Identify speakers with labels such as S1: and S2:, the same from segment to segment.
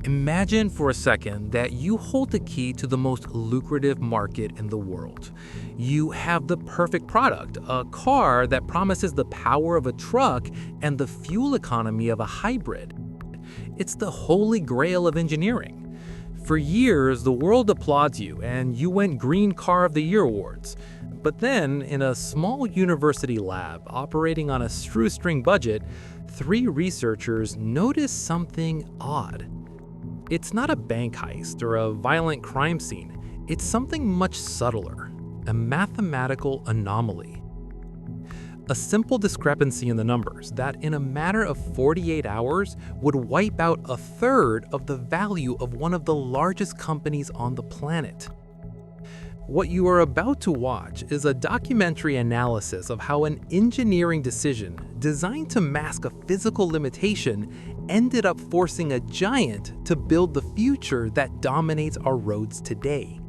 S1: Imagine for a second that you hold the key to the most lucrative market in the world. You have the perfect product, a car that promises the power of a truck and the fuel economy of a hybrid. It's the holy grail of engineering. For years, the world applauds you, and you win Green Car of the Year awards. But then, in a small university lab operating on a shoestring budget, three researchers noticed something odd. It's not a bank heist or a violent crime scene. It's something much subtler, a mathematical anomaly. A simple discrepancy in the numbers that in a matter of 48 hours would wipe out a third of the value of one of the largest companies on the planet. What you are about to watch is a documentary analysis of how an engineering decision designed to mask a physical limitation ended up forcing a giant to build the future that dominates our roads today.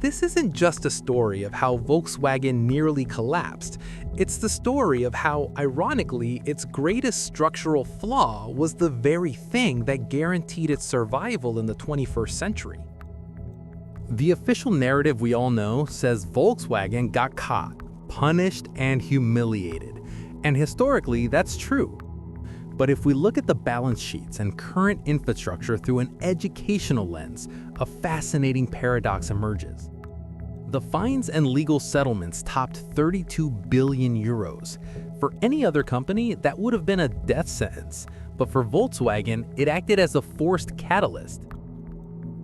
S1: This isn't just a story of how Volkswagen nearly collapsed. It's the story of how, ironically, its greatest structural flaw was the very thing that guaranteed its survival in the 21st century. The official narrative we all know says Volkswagen got caught, punished, and humiliated. And historically, that's true. But if we look at the balance sheets and current infrastructure through an educational lens, a fascinating paradox emerges. The fines and legal settlements topped 32 billion euros. For any other company, that would have been a death sentence. But for Volkswagen, it acted as a forced catalyst.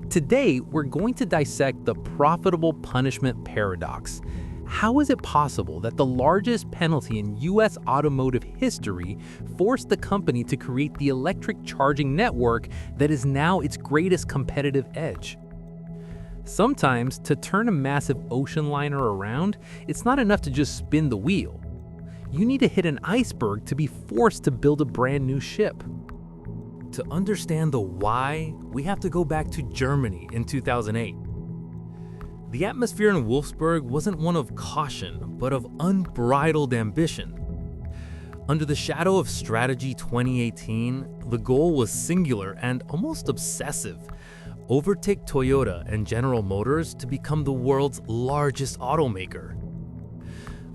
S1: Today, we're going to dissect the profitable punishment paradox. How is it possible that the largest penalty in US automotive history forced the company to create the electric charging network that is now its greatest competitive edge? Sometimes, to turn a massive ocean liner around, it's not enough to just spin the wheel. You need to hit an iceberg to be forced to build a brand new ship. To understand the why, we have to go back to Germany in 2008. The atmosphere in Wolfsburg wasn't one of caution, but of unbridled ambition. Under the shadow of Strategy 2018, the goal was singular and almost obsessive: overtake Toyota and General Motors to become the world's largest automaker.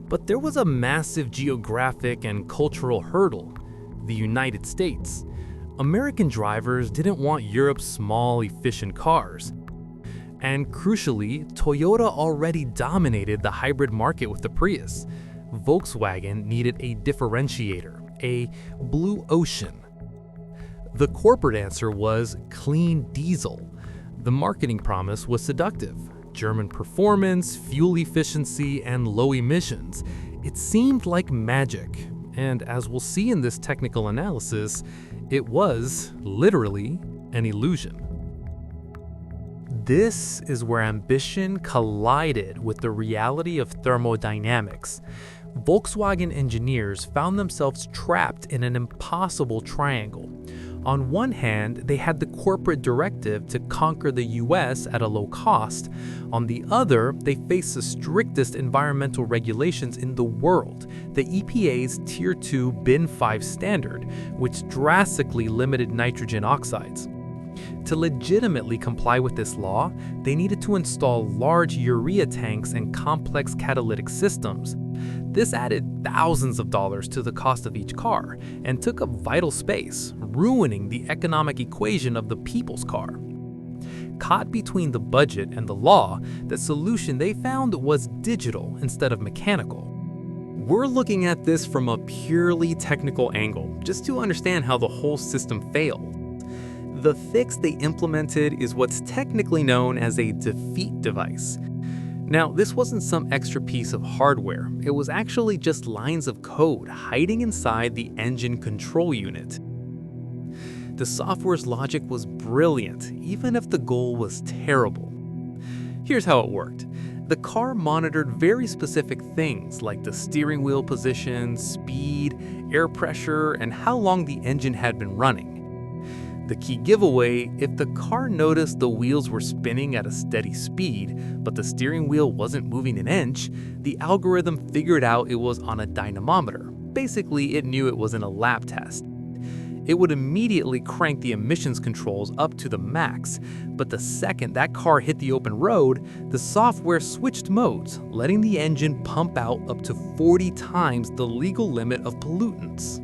S1: But there was a massive geographic and cultural hurdle: the United States. American drivers didn't want Europe's small, efficient cars. And crucially, Toyota already dominated the hybrid market with the Prius. Volkswagen needed a differentiator, a blue ocean. The corporate answer was clean diesel. The marketing promise was seductive: German performance, fuel efficiency, and low emissions. It seemed like magic. And as we'll see in this technical analysis, it was literally an illusion. This is where ambition collided with the reality of thermodynamics. Volkswagen engineers found themselves trapped in an impossible triangle. On one hand, they had the corporate directive to conquer the US at a low cost. On the other, they faced the strictest environmental regulations in the world, the EPA's Tier 2 Bin 5 standard, which drastically limited nitrogen oxides. To legitimately comply with this law, they needed to install large urea tanks and complex catalytic systems. This added thousands of dollars to the cost of each car and took up vital space, ruining the economic equation of the people's car. Caught between the budget and the law, the solution they found was digital instead of mechanical. We're looking at this from a purely technical angle, just to understand how the whole system failed. The fix they implemented is what's technically known as a defeat device. Now, this wasn't some extra piece of hardware. It was actually just lines of code hiding inside the engine control unit. The software's logic was brilliant, even if the goal was terrible. Here's how it worked. The car monitored very specific things like the steering wheel position, speed, air pressure, and how long the engine had been running. The key giveaway: if the car noticed the wheels were spinning at a steady speed, but the steering wheel wasn't moving an inch, the algorithm figured out it was on a dynamometer. Basically, it knew it was in a lab test. It would immediately crank the emissions controls up to the max, but the second that car hit the open road, the software switched modes, letting the engine pump out up to 40 times the legal limit of pollutants.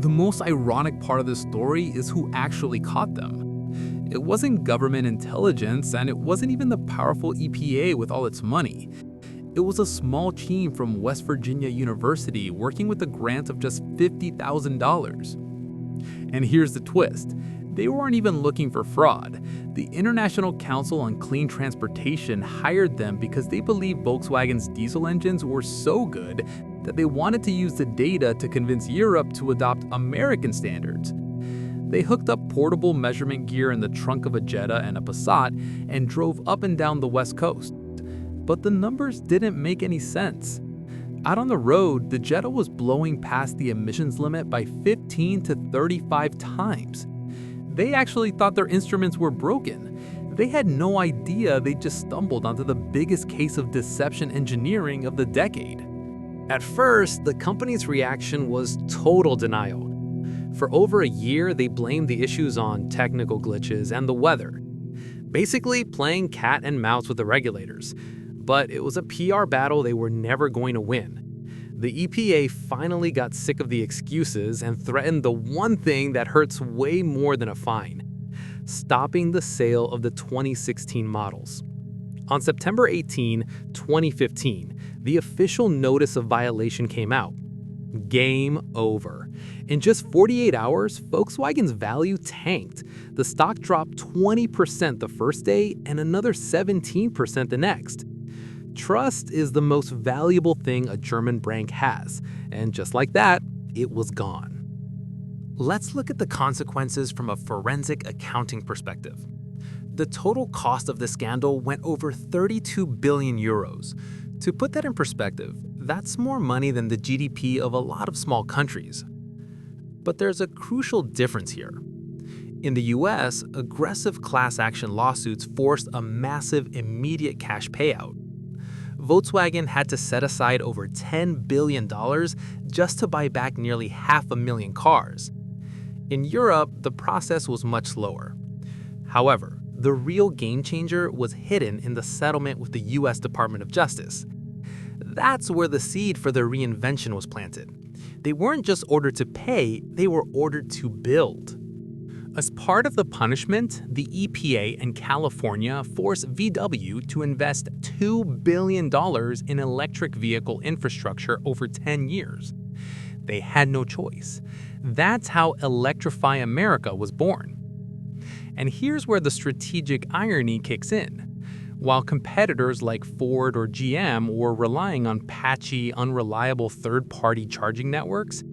S1: The most ironic part of this story is who actually caught them. It wasn't government intelligence, and it wasn't even the powerful EPA with all its money. It was a small team from West Virginia University working with a grant of just $50,000. And here's the twist. They weren't even looking for fraud. The International Council on Clean Transportation hired them because they believed Volkswagen's diesel engines were so good that they wanted to use the data to convince Europe to adopt American standards. They hooked up portable measurement gear in the trunk of a Jetta and a Passat and drove up and down the West Coast. But the numbers didn't make any sense. Out on the road, the Jetta was blowing past the emissions limit by 15 to 35 times. They actually thought their instruments were broken. They had no idea they just stumbled onto the biggest case of deception engineering of the decade. At first, the company's reaction was total denial. For over a year, they blamed the issues on technical glitches and the weather, basically playing cat and mouse with the regulators. But it was a PR battle they were never going to win. The EPA finally got sick of the excuses and threatened the one thing that hurts way more than a fine: stopping the sale of the 2016 models. On September 18, 2015, the official notice of violation came out. Game over. In just 48 hours, Volkswagen's value tanked. The stock dropped 20% the first day and another 17% the next. Trust is the most valuable thing a German brand has, and just like that, it was gone. Let's look at the consequences from a forensic accounting perspective. The total cost of the scandal went over 32 billion euros. To put that in perspective, that's more money than the GDP of a lot of small countries. But there's a crucial difference here. In the US, aggressive class action lawsuits forced a massive immediate cash payout. Volkswagen had to set aside over $10 billion just to buy back nearly 500,000 cars. In Europe, the process was much slower. However, the real game changer was hidden in the settlement with the US Department of Justice. That's where the seed for their reinvention was planted. They weren't just ordered to pay, they were ordered to build. As part of the punishment, the EPA and California forced VW to invest $2 billion in electric vehicle infrastructure over 10 years. They had no choice. That's how Electrify America was born. And here's where the strategic irony kicks in. While competitors like Ford or GM were relying on patchy, unreliable third-party charging networks,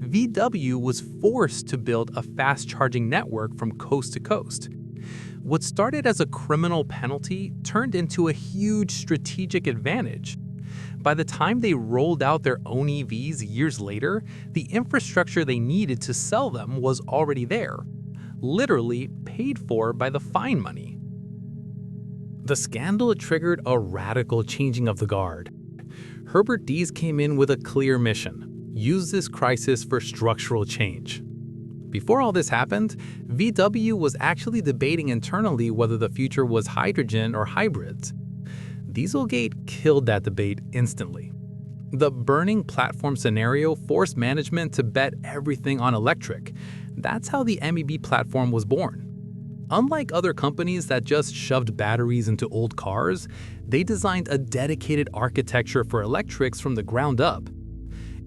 S1: VW was forced to build a fast-charging network from coast to coast. What started as a criminal penalty turned into a huge strategic advantage. By the time they rolled out their own EVs years later, the infrastructure they needed to sell them was already there, literally paid for by the fine money. The scandal triggered a radical changing of the guard. Herbert Diess came in with a clear mission: use this crisis for structural change. Before all this happened, VW was actually debating internally whether the future was hydrogen or hybrids. Dieselgate killed that debate instantly. The burning platform scenario forced management to bet everything on electric. That's how the MEB platform was born. Unlike other companies that just shoved batteries into old cars, they designed a dedicated architecture for electrics from the ground up.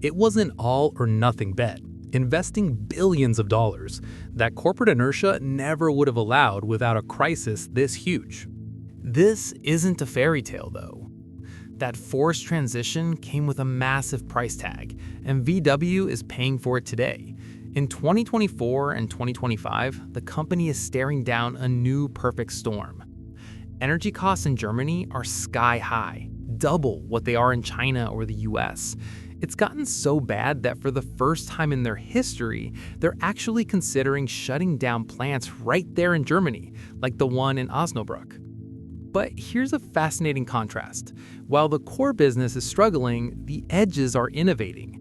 S1: It was an all-or-nothing bet, investing billions of dollars that corporate inertia never would have allowed without a crisis this huge. This isn't a fairy tale, though. That forced transition came with a massive price tag, and VW is paying for it today. In 2024 and 2025, the company is staring down a new perfect storm. Energy costs in Germany are sky high, double what they are in China or the US. It's gotten so bad that for the first time in their history, they're actually considering shutting down plants right there in Germany, like the one in Osnabrück. But here's a fascinating contrast. While the core business is struggling, the edges are innovating.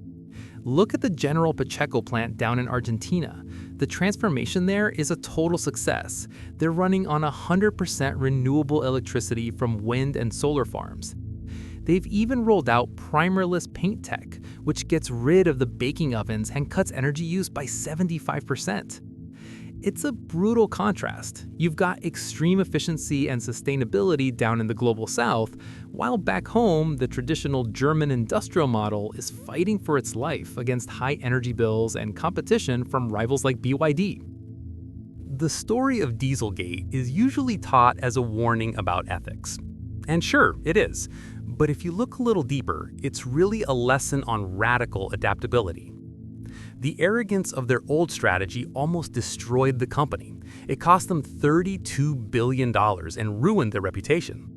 S1: Look at the General Pacheco plant down in Argentina. The transformation there is a total success. They're running on 100% renewable electricity from wind and solar farms. They've even rolled out primerless paint tech, which gets rid of the baking ovens and cuts energy use by 75%. It's a brutal contrast. You've got extreme efficiency and sustainability down in the global south, while back home, the traditional German industrial model is fighting for its life against high energy bills and competition from rivals like BYD. The story of Dieselgate is usually taught as a warning about ethics. And sure, it is. But if you look a little deeper, it's really a lesson on radical adaptability. The arrogance of their old strategy almost destroyed the company. It cost them $32 billion and ruined their reputation.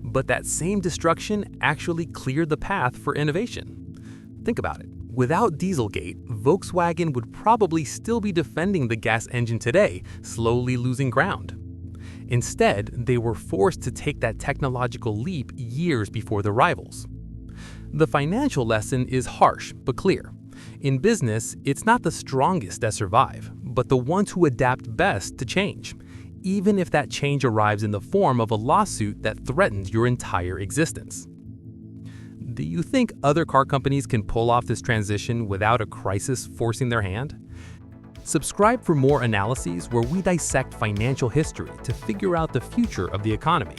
S1: But that same destruction actually cleared the path for innovation. Think about it. Without Dieselgate, Volkswagen would probably still be defending the gas engine today, slowly losing ground. Instead, they were forced to take that technological leap years before their rivals. The financial lesson is harsh but clear. In business, it's not the strongest that survive, but the ones who adapt best to change, even if that change arrives in the form of a lawsuit that threatens your entire existence. Do you think other car companies can pull off this transition without a crisis forcing their hand? Subscribe for more analyses where we dissect financial history to figure out the future of the economy.